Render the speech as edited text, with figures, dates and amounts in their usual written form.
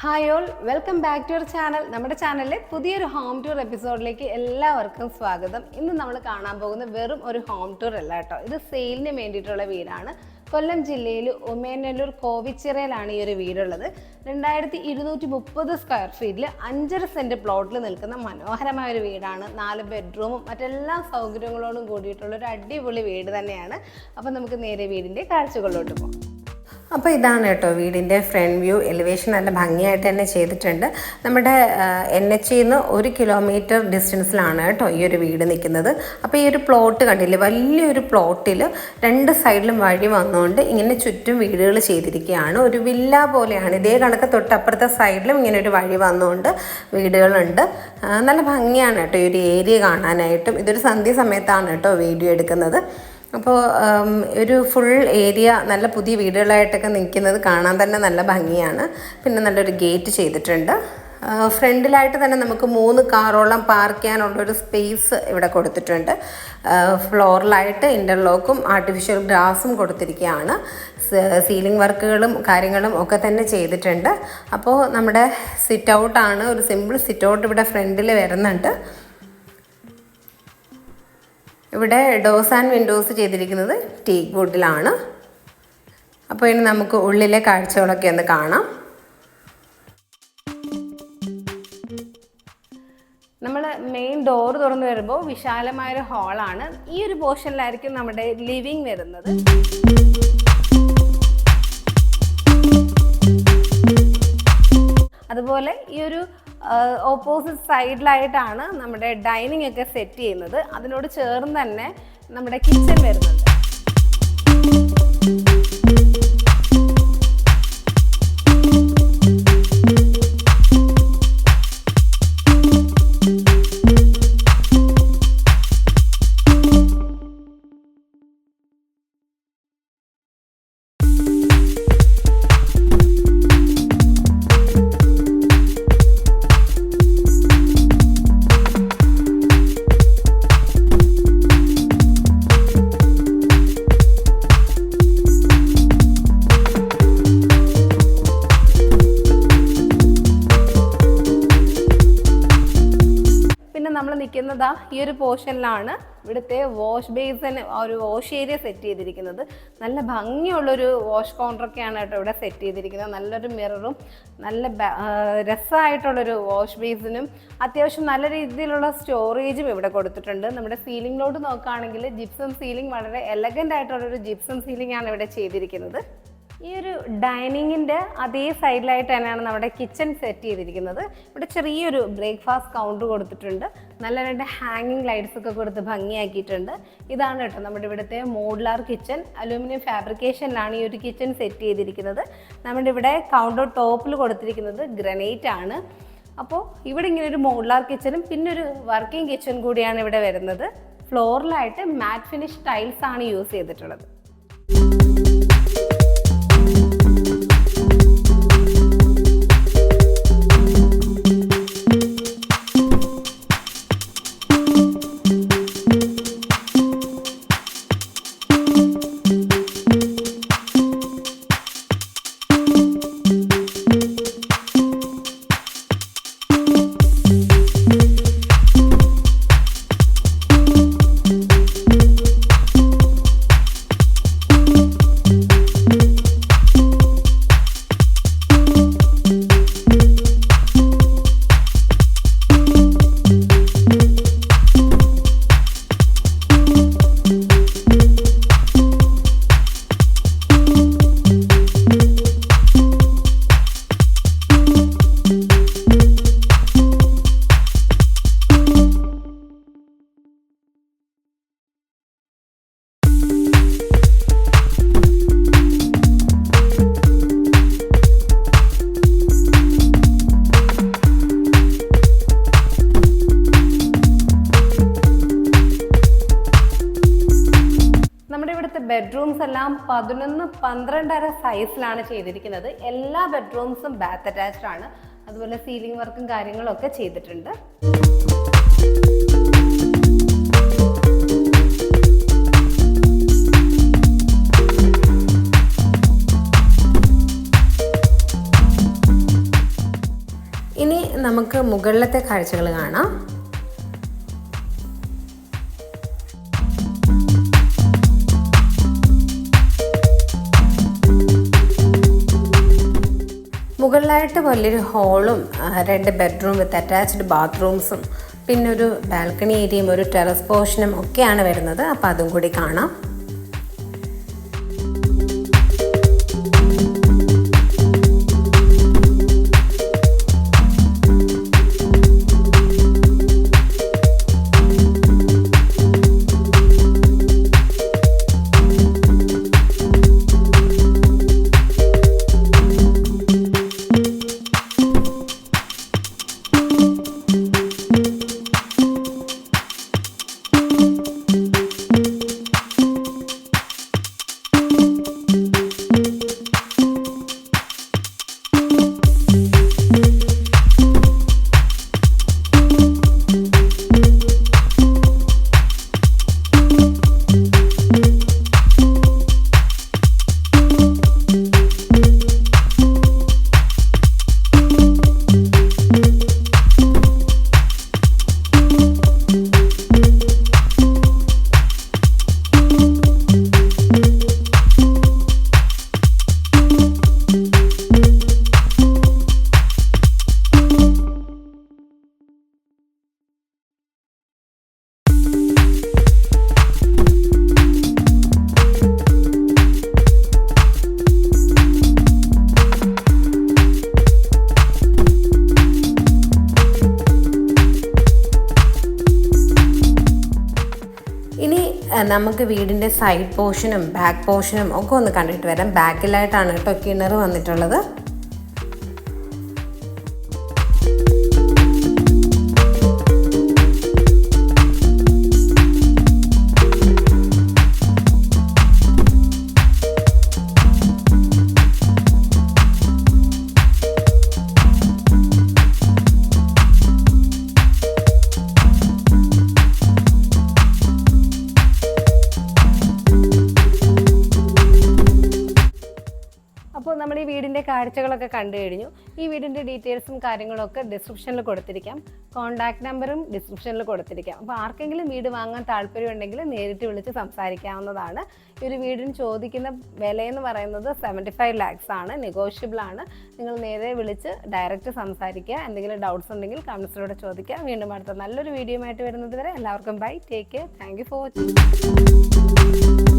Hi all, welcome back to your channel. നമ്മുടെ ചാനലിലെ പുതിയൊരു ഹോം ടൂർ എപ്പിസോഡിലേക്ക് എല്ലാവർക്കും സ്വാഗതം. ഇന്ന് നമ്മൾ കാണാൻ പോകുന്ന വെറും ഒരു ഹോം ടൂർ അല്ല കേട്ടോ, ഇത് സെയിലിന് വേണ്ടിയിട്ടുള്ള വീടാണ്. കൊല്ലം ജില്ലയിൽ ഉമേനല്ലൂർ കോവിച്ചിറയിലാണ് ഈ ഒരു വീടുള്ളത്. 2230 സ്ക്വയർ ഫീറ്റിൽ 5.5 സെൻറ്റ് പ്ലോട്ടിൽ നിൽക്കുന്ന മനോഹരമായ ഒരു വീടാണ്. 4 ബെഡ്റൂമും മറ്റെല്ലാ സൗകര്യങ്ങളോടും കൂടിയിട്ടുള്ള ഒരു അടിപൊളി വീട് തന്നെയാണ്. അപ്പം നമുക്ക് നേരെ വീടിൻ്റെ കാഴ്ചകളിലോട്ട് പോകാം. അപ്പോൾ ഇതാണ് കേട്ടോ വീടിൻ്റെ ഫ്രണ്ട് വ്യൂ. എലിവേഷൻ നല്ല ഭംഗിയായിട്ട് തന്നെ ചെയ്തിട്ടുണ്ട്. നമ്മുടെ NH-ൽ നിന്ന് 1 കിലോമീറ്റർ ഡിസ്റ്റൻസിലാണ് കേട്ടോ ഈ ഒരു വീട് നിൽക്കുന്നത്. അപ്പോൾ ഈ ഒരു പ്ലോട്ട് കണ്ടില്ലേ, വലിയൊരു പ്ലോട്ടിൽ 2 സൈഡിലും വഴി വന്നുകൊണ്ട് ഇങ്ങനെ ചുറ്റും വീടുകൾ ചെയ്തിരിക്കുകയാണ്. ഒരു വില്ല പോലെയാണ്. ഇതേ കണക്ക് തൊട്ടപ്പുറത്തെ സൈഡിലും ഇങ്ങനെ ഒരു വഴി വന്നുകൊണ്ട് വീടുകളുണ്ട്. നല്ല ഭംഗിയാണ് കേട്ടോ ഈ ഒരു ഏരിയ കാണാനായിട്ടും. ഇതൊരു സന്ധ്യ സമയത്താണ് കേട്ടോ വീഡിയോ എടുക്കുന്നത്. അപ്പോൾ ഒരു ഫുൾ ഏരിയ നല്ല പുതിയ വീടുകളായിട്ടൊക്കെ നിൽക്കുന്നത് കാണാൻ തന്നെ നല്ല ഭംഗിയാണ്. പിന്നെ നല്ലൊരു ഗേറ്റ് ചെയ്തിട്ടുണ്ട്. ഫ്രണ്ടിലായിട്ട് തന്നെ നമുക്ക് 3 കാറോളം പാർക്ക് ചെയ്യാനുള്ളൊരു സ്പേസ് ഇവിടെ കൊടുത്തിട്ടുണ്ട്. ഫ്ലോറിലായിട്ട് ഇൻ്റർലോക്കും ആർട്ടിഫിഷ്യൽ ഗ്രാസും കൊടുത്തിരിക്കുകയാണ്. സീലിംഗ് വർക്കുകളും കാര്യങ്ങളും ഒക്കെ തന്നെ ചെയ്തിട്ടുണ്ട്. അപ്പോൾ നമ്മുടെ സിറ്റ് ഔട്ടാണ്, ഒരു സിമ്പിൾ സിറ്റ് ഔട്ട് ഇവിടെ ഫ്രണ്ടിൽ വരുന്നുണ്ട്. ഇവിടെ ഡോർസ് ആൻഡ് വിൻഡോസ് ചെയ്തിരിക്കുന്നത് ടീക്ക് വുഡിലാണ്. അപ്പോൾ ഇനി നമുക്ക് ഉള്ളിലെ കാഴ്ചകളൊക്കെ ഒന്ന് കാണാം. നമ്മൾ മെയിൻ ഡോർ തുറന്ന് വരുമ്പോൾ വിശാലമായൊരു ഹാളാണ്. ഈ ഒരു പോർഷനിലായിരിക്കും നമ്മുടെ ലിവിങ് വരുന്നത്. അതുപോലെ ഈ ഒരു ഓപ്പോസിറ്റ് സൈഡിലായിട്ടാണ് നമ്മുടെ ഡൈനിങ് ഒക്കെ സെറ്റ് ചെയ്യുന്നത്. അതിനോട് ചേർന്ന് തന്നെ നമ്മുടെ കിച്ചൺ വരുന്നുണ്ട്. നമ്മൾ നിൽക്കുന്നതാ ഈ ഒരു പോർഷനിലാണ്. ഇവിടുത്തെ വാഷ് ബേസിൻ, ഒരു വാഷ് ഏരിയ സെറ്റ് ചെയ്തിരിക്കുന്നത്. നല്ല ഭംഗിയുള്ളൊരു വാഷ് കൗണ്ടറൊക്കെയാണ് കേട്ടോ ഇവിടെ സെറ്റ് ചെയ്തിരിക്കുന്നത്. നല്ലൊരു മിററും നല്ല രസമായിട്ടുള്ളൊരു വാഷ് ബേസിനും അത്യാവശ്യം നല്ല രീതിയിലുള്ള സ്റ്റോറേജും ഇവിടെ കൊടുത്തിട്ടുണ്ട്. നമ്മുടെ സീലിംഗിലോട്ട് നോക്കുകയാണെങ്കിൽ ജിപ്സം സീലിംഗ്, വളരെ എലഗൻ്റ് ആയിട്ടുള്ളൊരു ജിപ്സം സീലിംഗ് ആണ് ഇവിടെ ചെയ്തിരിക്കുന്നത്. ഈ ഒരു ഡൈനിങ്ങിൻ്റെ അതേ സൈഡിലായിട്ട് തന്നെയാണ് നമ്മുടെ കിച്ചൺ സെറ്റ് ചെയ്തിരിക്കുന്നത്. ഇവിടെ ചെറിയൊരു ബ്രേക്ക്ഫാസ്റ്റ് കൗണ്ടർ കൊടുത്തിട്ടുണ്ട്. നല്ല 2 ഹാങ്ങിങ് ലൈറ്റ്സ് ഒക്കെ കൊടുത്ത് ഭംഗിയാക്കിയിട്ടുണ്ട്. ഇതാണ് കേട്ടോ നമ്മുടെ ഇവിടുത്തെ മോഡുലാർ കിച്ചൺ. അലൂമിനിയം ഫാബ്രിക്കേഷനിലാണ് ഈ ഒരു കിച്ചൺ സെറ്റ് ചെയ്തിരിക്കുന്നത്. നമ്മുടെ ഇവിടെ കൗണ്ടർ ടോപ്പിൽ കൊടുത്തിരിക്കുന്നത് ഗ്രാനൈറ്റ് ആണ്. അപ്പോൾ ഇവിടെ ഇങ്ങനെ ഒരു മോഡുലാർ കിച്ചണും പിന്നെ ഒരു വർക്കിംഗ് കിച്ചൺ കൂടിയാണ് ഇവിടെ വരുന്നത്. ഫ്ലോറിലായിട്ട് മാറ്റ് ഫിനിഷ് ടൈൽസ് ആണ് യൂസ് ചെയ്തിട്ടുള്ളത്. ബെഡ്റൂംസ് എല്ലാം 11-12 സൈസിലാണ് ചെയ്തിരിക്കുന്നത്. എല്ലാ ബെഡ്റൂംസും ബാത്ത് അറ്റാച്ച്ഡ് ആണ്. അതുപോലെ സീലിംഗ് വർക്കും കാര്യങ്ങളൊക്കെ ചെയ്തിട്ടുണ്ട്. നമുക്ക് മുകളിലത്തെ കാഴ്ചകൾ കാണാം. മുകളിലായിട്ട് വലിയൊരു ഹോളും 2 ബെഡ്റൂം വിത്ത് അറ്റാച്ച്ഡ് ബാത്റൂംസും പിന്നെ ഒരു ബാൽക്കണി ഏരിയയും ഒരു ടെറസ് പോർഷനും ഒക്കെയാണ് വരുന്നത്. അപ്പോൾ അതും കൂടി കാണാം. നമുക്ക് വീടിൻ്റെ സൈഡ് പോർഷനും ബാക്ക് പോർഷനും ഒക്കെ ഒന്ന് കണ്ടിട്ട് വരാം. ബാക്കിലായിട്ടാണ് കേട്ടോ കിണർ വന്നിട്ടുള്ളത്. അപ്പോൾ നമ്മൾ ഈ വീടിൻ്റെ കാഴ്ചകളൊക്കെ കണ്ടു കഴിഞ്ഞു. ഈ വീടിൻ്റെ ഡീറ്റെയിൽസും കാര്യങ്ങളൊക്കെ ഡിസ്ക്രിപ്ഷനിൽ കൊടുത്തിരിക്കാം. കോൺടാക്ട് നമ്പറും ഡിസ്ക്രിപ്ഷനിൽ കൊടുത്തിരിക്കാം. അപ്പോൾ ആർക്കെങ്കിലും വീട് വാങ്ങാൻ താല്പര്യമുണ്ടെങ്കിൽ നേരിട്ട് വിളിച്ച് സംസാരിക്കാവുന്നതാണ്. ഈ ഒരു വീടിന് ചോദിക്കുന്ന വിലയെന്ന് പറയുന്നത് 75 lakhs ആണ്. നെഗോഷ്യബിൾ ആണ്. നിങ്ങൾ നേരെ വിളിച്ച് ഡയറക്റ്റ് സംസാരിക്കുക. എന്തെങ്കിലും ഡൗട്ട്സ് ഉണ്ടെങ്കിൽ കമൻസിലൂടെ ചോദിക്കുക. വീണ്ടും അടുത്ത നല്ലൊരു വീഡിയോ ആയിട്ട് വരുന്നത് വരെ എല്ലാവർക്കും bye. Take care. Thank you for watching.